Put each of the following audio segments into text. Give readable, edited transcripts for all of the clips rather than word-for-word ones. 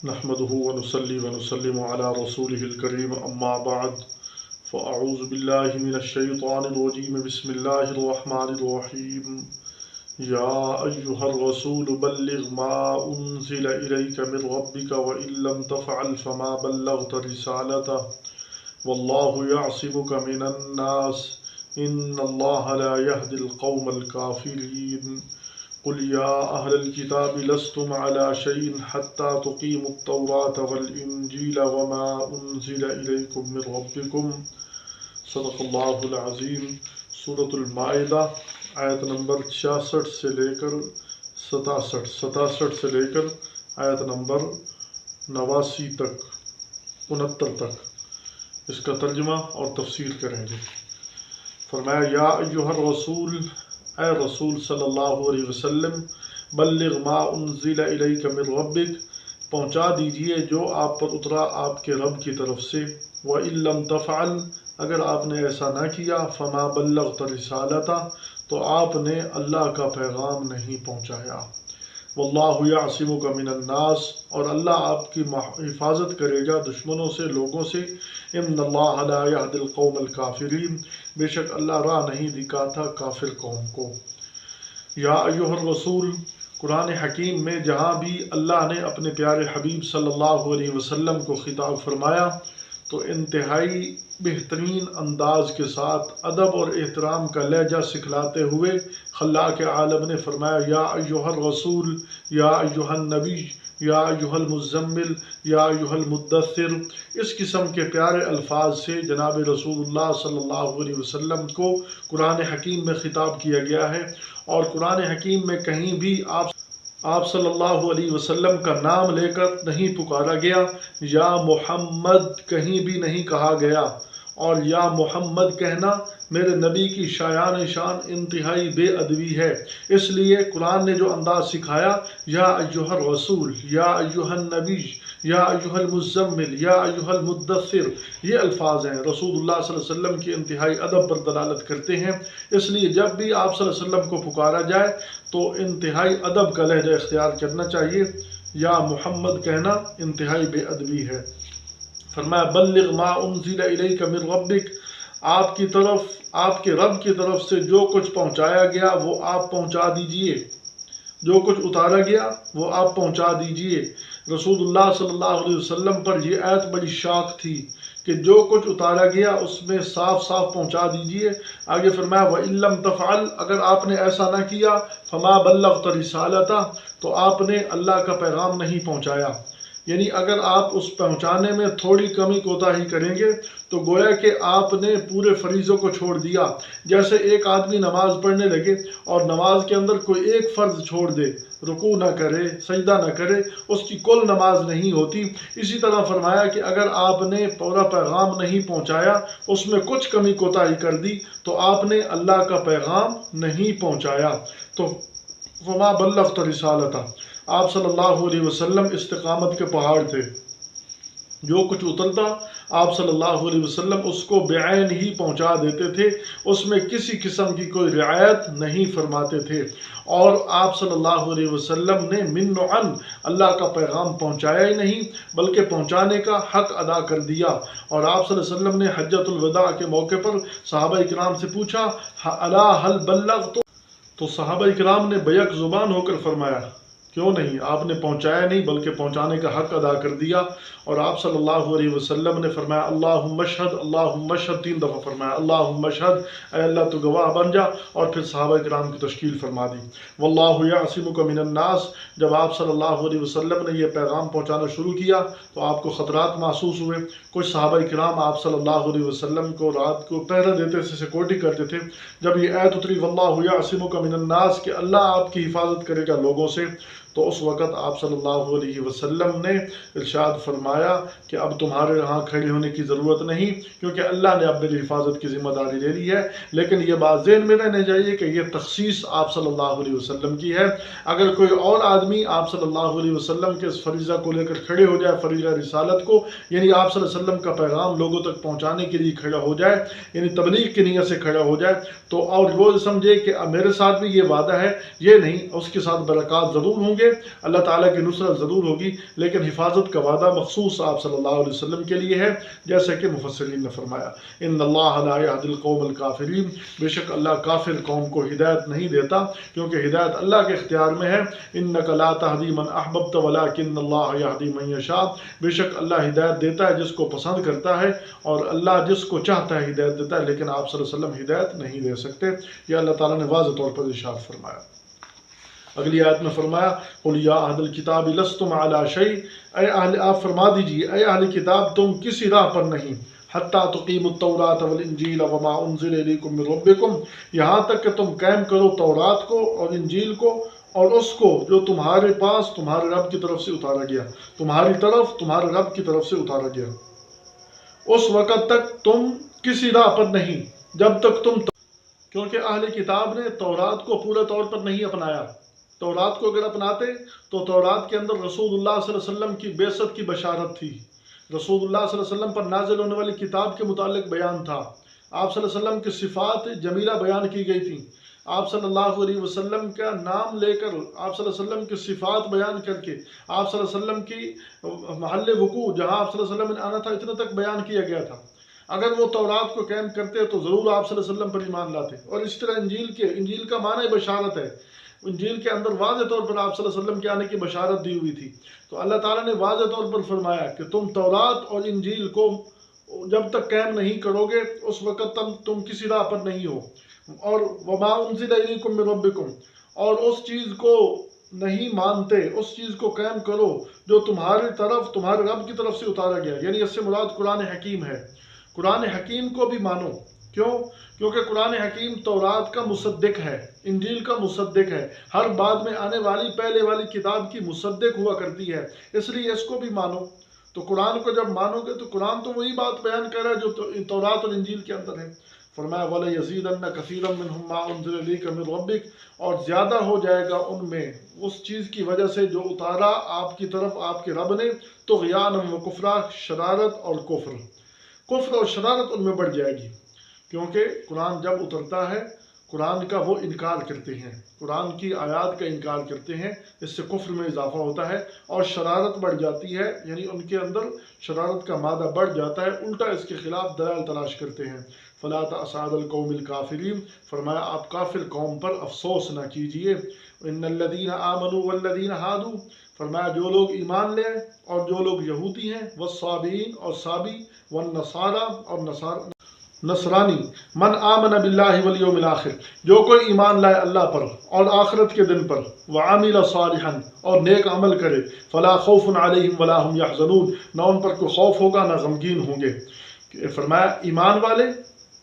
نحمده ونصلي ونسلم على رسوله الكريم أما بعد فأعوذ بالله من الشيطان الرجيم بسم الله الرحمن الرحيم يا أيها الرسول بلغ ما أنزل إليك من ربك وإن لم تفعل فما بلغت رسالته والله يعصمك من الناس إن الله لا يهدي القوم الكافرين قل يا أهل الكتاب لستم على شيء حتى تقيموا التوراة والإنجيل وما أنزل إليكم من ربكم صدق اللہ العظیم۔ سورۃ المائدہ آیت نمبر 66 سے لے کر 67 سے لے کر آیت نمبر 89 تک 69 تک اس کا ترجمہ اور تفسیر کریں گے۔ فرمایا یا ایھا الرسول، اے رسول صلی اللہ علیہ وسلم، بلغ ما انزل الیک من ربک، پہنچا دیجئے جو آپ پر اترا آپ کے رب کی طرف سے، وَإِن لَّمْ تَفْعَلْ، اگر آپ نے ایسا نہ کیا، فَمَا بَلَّغْتَ رِسَالَتَهُ، تو آپ نے اللہ کا پیغام نہیں پہنچایا۔ وَاللَّهُ يَعْصِمُكَ مِنَ النَّاسِ، اور اللہ آپ کی حفاظت کرے گا دشمنوں سے، لوگوں سے۔ إِنَّ اللَّهَ لَا يَهْدِي الْقَوْمَ الْكَافِرِينَ، بے شک اللہ راہ نہیں دکھاتا کافر قوم کو۔ یا ایھا الرسول، قرآن حکیم میں جہاں بھی اللہ نے اپنے پیارے حبیب صلی اللہ علیہ وسلم کو خطاب فرمایا تو انتہائی بہترین انداز کے ساتھ ادب اور احترام کا لہجہ سکھلاتے ہوئے خلاق عالم نے فرمایا یا ایھا الرسول، یا ایھا النبی، یا ایھا المزمل، یا ایھا المدثر، اس قسم کے پیارے الفاظ سے جناب رسول اللہ صلی اللہ علیہ وسلم کو قرآن حکیم میں خطاب کیا گیا ہے، اور قرآن حکیم میں کہیں بھی آپ صلی اللہ علیہ وسلم کا نام لے کر نہیں پکارا گیا، یا محمد کہیں بھی نہیں کہا گیا، اور یا محمد کہنا میرے نبی کی شایان شان انتہائی بے ادبی ہے۔ اس لیے قرآن نے جو انداز سکھایا یا ایھا الرسول، یا ایھا النبی، یا ایھا المزمل، یا ایھا المدثر، یہ الفاظ ہیں رسول اللہ صلی اللہ علیہ وسلم کی انتہائی ادب پر دلالت کرتے ہیں۔ اس لیے جب بھی آپ صلی اللہ علیہ وسلم کو پکارا جائے تو انتہائی ادب کا لہجہ اختیار کرنا چاہیے۔ یا محمد کہنا انتہائی بے ادبی ہے۔ فرمایا بلغ ما انزل الیک من ربک، آپ کی طرف، آپ کے رب کی طرف سے جو کچھ پہنچایا گیا وہ آپ پہنچا دیجئے، جو کچھ اتارا گیا وہ آپ پہنچا دیجئے۔ رسول اللہ صلی اللہ علیہ وسلم پر یہ آیت بڑی شاق تھی کہ جو کچھ اتارا گیا اس میں صاف صاف پہنچا دیجئے۔ آگے فرمایا وَإِن لَّمْ تَفْعَلْ، اگر آپ نے ایسا نہ کیا، فَمَا بَلَّغْتَ رِسَالَتَهُ، تو آپ نے اللہ کا پیغام نہیں پہنچایا۔ یعنی اگر آپ اس پہنچانے میں تھوڑی کمی کوتاہی کریں گے تو گویا کہ آپ نے پورے فریضوں کو چھوڑ دیا۔ جیسے ایک آدمی نماز پڑھنے لگے اور نماز کے اندر کوئی ایک فرض چھوڑ دے، رکوع نہ کرے، سجدہ نہ کرے، اس کی کل نماز نہیں ہوتی۔ اسی طرح فرمایا کہ اگر آپ نے پورا پیغام نہیں پہنچایا، اس میں کچھ کمی کوتاہی کر دی تو آپ نے اللہ کا پیغام نہیں پہنچایا۔ تو فما بلغت رسالتہ، آپ صلی اللہ علیہ وسلم استقامت کے پہاڑ تھے۔ جو کچھ اترتا آپ صلی اللہ علیہ وسلم اس کو بعین ہی پہنچا دیتے تھے، اس میں کسی قسم کی کوئی رعایت نہیں فرماتے تھے، اور آپ صلی اللہ علیہ وسلم نے من و عن اللہ کا پیغام پہنچایا ہی نہیں بلکہ پہنچانے کا حق ادا کر دیا۔ اور آپ صلی اللہ علیہ وسلم نے حجۃ الوداع کے موقع پر صحابہ کرام سے پوچھا الا هل بلغت، تو صحابہ کرام نے بیک زبان ہو کر فرمایا کیوں نہیں، آپ نے پہنچایا نہیں بلکہ پہنچانے کا حق ادا کر دیا۔ اور آپ صلی اللہ علیہ وسلم نے فرمایا اللہم اشہد، اللہم اشہد، 3 دفعہ فرمایا اللہم اشہد، اے اللہ تو گواہ بن جا، اور پھر صحابہ کرام کی تشکیل فرما دی۔ واللہ یعصمک من الناس، جب آپ صلی اللہ علیہ وسلم نے یہ پیغام پہنچانا شروع کیا تو آپ کو خطرات محسوس ہوئے۔ کچھ صحابہ کرام آپ صلی اللہ علیہ وسلم کو رات کو پہرہ دیتے تھے، سیکورٹی کرتے تھے۔ جب یہ آیت اتری واللہ یعصمک من الناس کہ اللہ آپ کی حفاظت کرے گا لوگوں سے، تو اس وقت آپ صلی اللہ علیہ وسلم نے ارشاد فرمایا کہ اب تمہارے یہاں کھڑے ہونے کی ضرورت نہیں، کیونکہ اللہ نے اب میری حفاظت کی ذمہ داری لے لی ہے۔ لیکن یہ بات ذہن میں رہنے چاہیے کہ یہ تخصیص آپ صلی اللہ علیہ وسلم کی ہے۔ اگر کوئی اور آدمی آپ صلی اللہ علیہ وسلم کے اس فریضہ کو لے کر کھڑے ہو جائے، فریضہ رسالت کو، یعنی آپ صلی اللہ علیہ وسلم کا پیغام لوگوں تک پہنچانے کے لیے کھڑا ہو جائے، یعنی تبلیغ کی نیت سے کھڑا ہو جائے، تو اور وہ سمجھے کہ اب میرے ساتھ بھی یہ وعدہ ہے، یہ نہیں، اس کے ساتھ برکات ضرور ہوں گے گے اللہ تعالیٰ کی نصرت ضرور ہوگی، لیکن حفاظت کا وعدہ مخصوص آپ صلی اللہ علیہ وسلم کے لیے ہے، جیسا کہ مفسرین نے فرمایا ان اللہ لا یہدی القوم الکافرین، بے شک اللہ کافر قوم کو ہدایت نہیں دیتا، کیونکہ ہدایت اللہ کے اختیار میں ہے۔ انک لا تہدی من احببت ولکن اللہ یہدی من یشاء، بے شک اللہ ہدایت دیتا ہے جس کو پسند کرتا ہے، اور اللہ جس کو چاہتا ہے ہدایت دیتا ہے، لیکن آپ صلی اللہ علیہ وسلم ہدایت نہیں دے سکتے۔ یہ اللہ تعالیٰ نے واضح طور پر ارشاد فرمایا۔ اگلی آیت میں فرمایا قل یا اہل الکتاب لستم علی شیء، اے اہل، آپ فرما دیجئے اے اہل کتاب تم کسی راہ پر نہیں، حتی تقیموا التوراۃ والانجیل وما انزل الیکم من ربکم، یہاں تک کہ تم قائم کرو تورات کو اور انجیل کو اور اس کو جو تمہارے پاس تمہارے رب کی طرف سے اتارا گیا، تمہاری طرف تمہارے رب کی طرف سے اتارا گیا، اس وقت تک تم کسی راہ پر نہیں جب تک تم، کیونکہ اہل کتاب نے تورات کو پورے طور پر نہیں اپنایا۔ تورات کو اگر اپناتے تو تورات کے اندر رسول اللہ صلی اللہ علیہ وسلم کی بعثت کی بشارت تھی، رسول اللہ صلی اللہ علیہ وسلم پر نازل ہونے والی کتاب کے متعلق بیان تھا، آپ صلی اللہ علیہ وسلم کی صفات جمیلہ بیان کی گئی تھیں، آپ صلی اللہ علیہ وسلم کا نام لے کر آپ صلی اللہ علیہ وسلم کی صفات بیان کر کے آپ صلی اللہ علیہ وسلم کی محل وقوع جہاں آپ صلی اللہ علیہ وسلم نے آنا تھا اتنے تک بیان کیا گیا تھا۔ اگر وہ تورات کو قائم کرتے تو ضرور آپ صلی اللہ علیہ وسلم پر ایمان لاتے، اور اس طرح انجیل کا معنی بشارت ہے، انجیل کے اندر واضح طور پر آپ صلی اللہ علیہ وسلم کے آنے کی بشارت دی ہوئی تھی، تو اللہ تعالیٰ نے واضح طور پر فرمایا کہ تم تورات اور انجیل کو جب تک قائم نہیں کرو گے اس وقت تم کسی راہ پر نہیں ہو، اور وما انزل الیکم من ربکم، اور اس چیز کو نہیں مانتے، اس چیز کو قائم کرو جو تمہاری طرف تمہارے رب کی طرف سے اتارا گیا، یعنی اس سے مراد قرآن حکیم ہے۔ قرآن حکیم کو بھی مانو، کیوں؟ کیونکہ قرآن حکیم تورات کا مصدق ہے، انجیل کا مصدق ہے، ہر بعد میں آنے والی پہلے والی کتاب کی مصدق ہوا کرتی ہے، اس لیے اس کو بھی مانو۔ تو قرآن کو جب مانو گے تو قرآن تو وہی بات بیان کر رہا ہے جو تورات اور انجیل کے اندر ہے۔ فرمایا وَلَيَزِيدَنَّ كَثِيرًا مِّنْهُم مَّا أُنزِلَ إِلَيْكَ مِن رَّبِّكَ، اور زیادہ ہو جائے گا ان میں اس چیز کی وجہ سے جو اتارا آپ کی طرف آپ کے رب نے، طغیانًا وکفرا، شرارت اور کفر اور شرارت ان میں بڑھ جائے گی، کیونکہ قرآن جب اترتا ہے قرآن کا وہ انکار کرتے ہیں، قرآن کی آیات کا انکار کرتے ہیں، اس سے کفر میں اضافہ ہوتا ہے اور شرارت بڑھ جاتی ہے، یعنی ان کے اندر شرارت کا مادہ بڑھ جاتا ہے، الٹا اس کے خلاف دلائل تلاش کرتے ہیں۔ فلا تأس علی القوم الکافرین، فرمایا آپ کافر قوم پر افسوس نہ کیجئے۔ ان الذین آمنوا والذین ہادوا، فرمایا جو لوگ ایمان لے اور جو لوگ یہودی ہیں، والصابئین اور صابی، والنصارى اور نصرانی، من آمن باللہ والیوم الآخر، جو کوئی ایمان لائے اللہ پر اور آخرت کے دن پر، وعمل صالحا اور نیک عمل کرے، فلا خوف علیہم ولا هم یحزنون، نہ ان پر کوئی خوف ہوگا نہ غمگین ہوں گے۔ فرمایا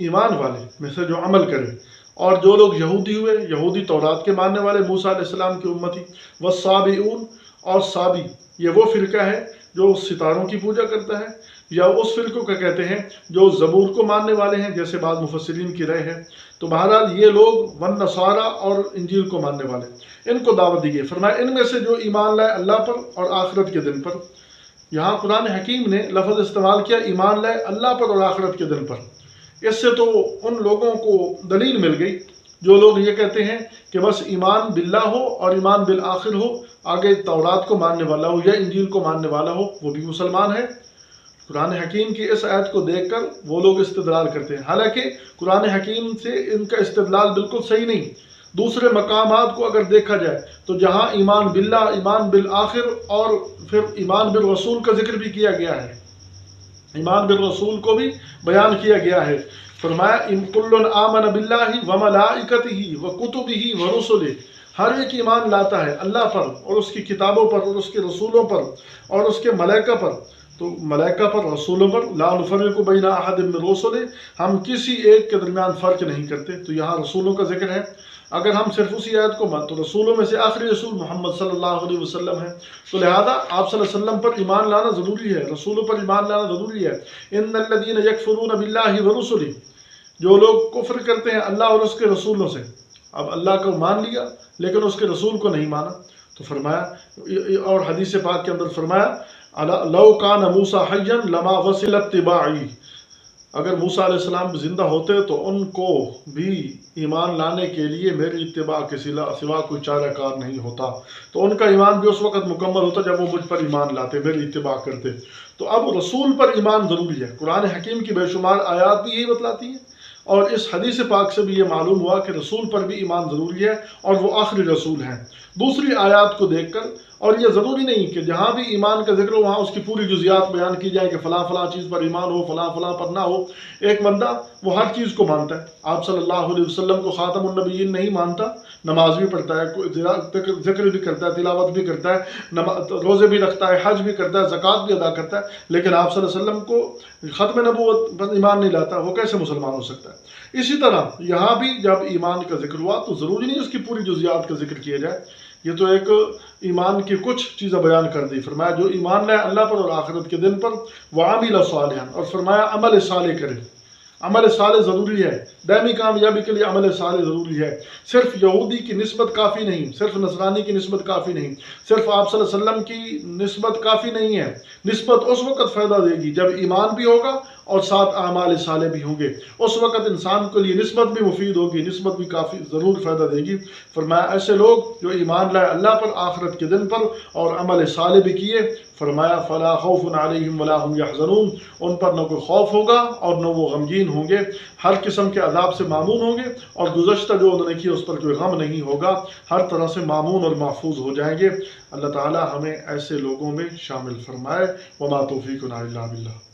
ایمان والے میں سے جو عمل کرے، اور جو لوگ یہودی ہوئے، یہودی تورات کے ماننے والے موسیٰ علیہ السلام کی امتی، والصابئون اور صابی، یہ وہ فرقہ ہے جو ستاروں کی پوجا کرتا ہے، یا اس فرقوں کا کہتے ہیں جو زبور کو ماننے والے ہیں، جیسے بعض مفسرین کی رائے ہے۔ تو بہرحال یہ لوگ والنصارى اور انجیل کو ماننے والے، ان کو دعوت دی گئی۔ فرمایا ان میں سے جو ایمان لائے اللہ پر اور آخرت کے دن پر، یہاں قرآن حکیم نے لفظ استعمال کیا ایمان لائے اللہ پر اور آخرت کے دن پر، اس سے تو ان لوگوں کو دلیل مل گئی جو لوگ یہ کہتے ہیں کہ بس ایمان باللہ ہو اور ایمان بالآخر ہو، آگے تورات کو ماننے والا ہو یا انجیل کو ماننے والا ہو وہ بھی مسلمان ہے۔ قرآن حکیم کی اس آیت کو دیکھ کر وہ لوگ استدلال کرتے ہیں، حالانکہ قرآن حکیم سے ان کا استدلال بالکل صحیح نہیں۔ دوسرے مقامات کو اگر دیکھا جائے تو جہاں ایمان باللہ، ایمان بالآخر اور پھر ایمان بالرسول کا ذکر بھی کیا گیا ہے، ایمان بالرسول کو بھی بیان کیا گیا ہے۔ فرمایا ان کل آمن باللہ وملائکتہ وکتبہ ورسلہ، ہر ایک ایمان لاتا ہے اللہ پر اور اس کی کتابوں پر اور اس کے رسولوں پر اور اس کے ملائکہ پر، تو ملائکہ پر، رسولوں پر، لا نفرق بین احد من رسلہ، ہم کسی ایک کے درمیان فرق نہیں کرتے، تو یہاں رسولوں کا ذکر ہے۔ اگر ہم صرف اسی آیت کو مان تو رسولوں میں سے آخری رسول محمد صلی اللہ علیہ وسلم ہے، تو لہذا آپ صلی اللہ علیہ وسلم پر ایمان لانا ضروری ہے، رسولوں پر ایمان لانا ضروری ہے۔ ان الذین یکفرون باللہ ورسلہ، جو لوگ کفر کرتے ہیں اللہ اور اس کے رسولوں سے، اب اللہ کو مان لیا لیکن اس کے رسول کو نہیں مانا، تو فرمایا، اور حدیث پاک کے اندر فرمایا لو کان موسیٰ حیا لما وصل اتباعی، اگر موسیٰ علیہ السلام بھی زندہ ہوتے تو ان کو بھی ایمان لانے کے لیے میری اتباع کے سوا کوئی چارہ کار نہیں ہوتا، تو ان کا ایمان بھی اس وقت مکمل ہوتا جب وہ مجھ پر ایمان لاتے، میری اتباع کرتے۔ تو اب رسول پر ایمان ضروری ہے، قرآن حکیم کی بے شمار آیات بھی یہی بتلاتی ہیں، اور اس حدیث پاک سے بھی یہ معلوم ہوا کہ رسول پر بھی ایمان ضروری ہے اور وہ آخری رسول ہیں۔ دوسری آیات کو دیکھ کر، اور یہ ضروری نہیں کہ جہاں بھی ایمان کا ذکر ہو وہاں اس کی پوری جزیات بیان کی جائیں کہ فلاں فلاں چیز پر ایمان ہو، فلاں فلاں پر نہ ہو۔ ایک بندہ وہ ہر چیز کو مانتا ہے، آپ صلی اللہ علیہ وسلم کو خاتم النبیین نہیں مانتا، نماز بھی پڑھتا ہے، ذکر بھی کرتا ہے، تلاوت بھی کرتا ہے، روزے بھی رکھتا ہے، حج بھی کرتا ہے، زکوٰۃ بھی ادا کرتا ہے، لیکن آپ صلی اللہ علیہ وسلم کو ختم نبوت پر ایمان نہیں لاتا، وہ کیسے مسلمان ہو سکتا ہے؟ اسی طرح یہاں بھی جب ایمان کا ذکر ہوا تو ضروری نہیں اس کی پوری جزیات کا ذکر کیا جائے، یہ تو ایک ایمان کی کچھ چیزیں بیان کر دی۔ فرمایا جو ایمان لائے اللہ پر اور آخرت کے دن پر، وعمل صالحا، اور فرمایا عمل صالح کرے۔ عمل صالح ضروری ہے، دائمی کامیابی کے لیے عمل صالح ضروری ہے۔ صرف یہودی کی نسبت کافی نہیں، صرف نصرانی کی نسبت کافی نہیں، صرف آپ صلی اللہ علیہ وسلم کی نسبت کافی نہیں ہے۔ نسبت اس وقت فائدہ دے گی جب ایمان بھی ہوگا اور ساتھ اعمال صالح بھی ہوں گے، اس وقت انسان کے لیے نسبت بھی مفید ہوگی، نسبت بھی کافی ضرور فائدہ دے گی۔ فرمایا ایسے لوگ جو ایمان لائے اللہ پر، آخرت کے دن پر، اور عمل صالح بھی کیے، فرمایا فلا خوف علیہم ولا هم یحزنون، ان پر نہ کوئی خوف ہوگا اور نہ وہ غمگین ہوں گے، ہر قسم کے عذاب سے معمون ہوں گے، اور گزشتہ جو انہوں نے کیا اس پر کوئی غم نہیں ہوگا، ہر طرح سے معمون اور محفوظ ہو جائیں گے۔ اللہ تعالی ہمیں ایسے لوگوں میں شامل فرمائے۔ وما توفیقنا الا باللہ۔